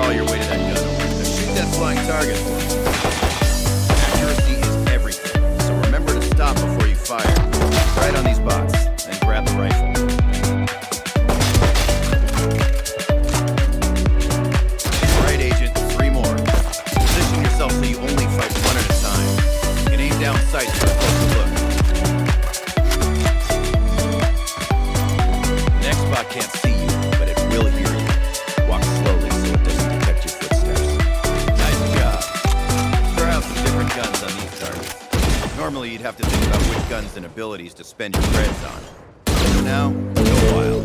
all your weight of that gun. Now shoot that flying target. Accuracy is everything, so remember to stop before you fire. Right on these bots, and grab the rifle. All right, Agent, 3 more. Position yourself so you only fight one at a time. You can aim down sights for a closer look. The next bot can't see you, but it will hear you. Walk slowly so it doesn't detect your footsteps. Nice job. Try out some different guns on these targets. Normally, you'd have to think about which guns and abilities to spend your creds on. So now, go wild.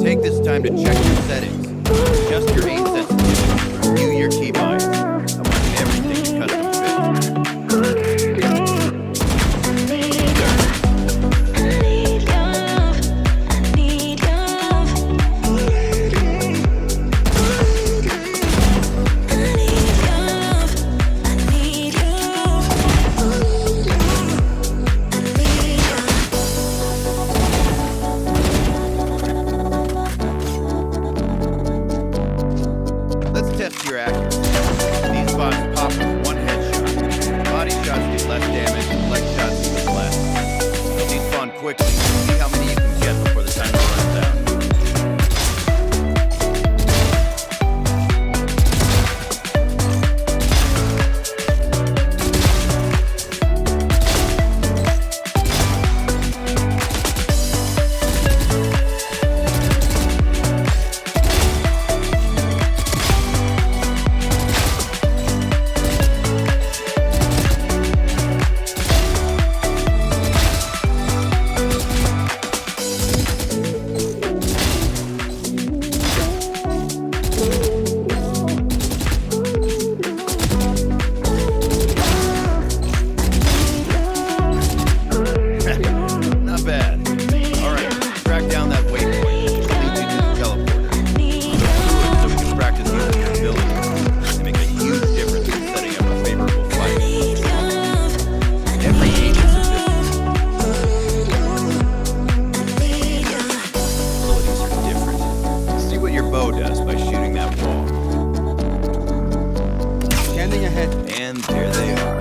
Take this time to check your settings. Adjust your aim sensitivity. Review your keybind. I want everything to custom fit. Let's test your accuracy. These bots pop with one headshot. Body shots do less damage, and leg shots even less. They'll despawn quickly. See how many you can get before the timer runs out. Not bad. All right, track down that waypoint. Lead you to the teleporter. Do it so we can practice using your abilities. They make a huge difference in setting up a favorable fight. Every agent's abilities are different. See what your bow does by shooting that wall. Scanning ahead. And there they are.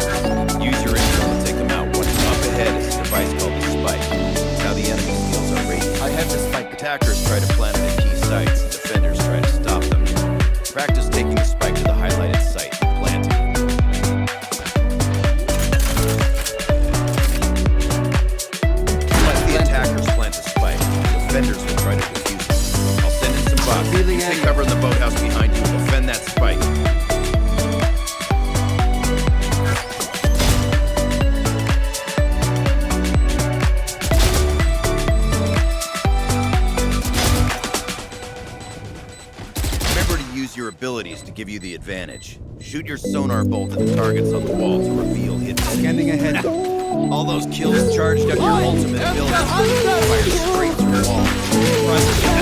Use your intel to take them out. What's up ahead is a device called the spike. It's how the enemy steals our radius. I have the spike. Attackers try to plant it at key sites, and defenders try to stop them. Practice taking the spike to the highlighted site and planting it. Let the attackers plant the spike. Defenders will try to defuse it. I'll send in some bots. You take cover in the boathouse behind you and defend that spike. Remember to use your abilities to give you the advantage. Shoot your sonar bolt at the targets on the wall to reveal hidden Scanning ahead. All those kills charged up your ultimate ability. Fire straight through the wall.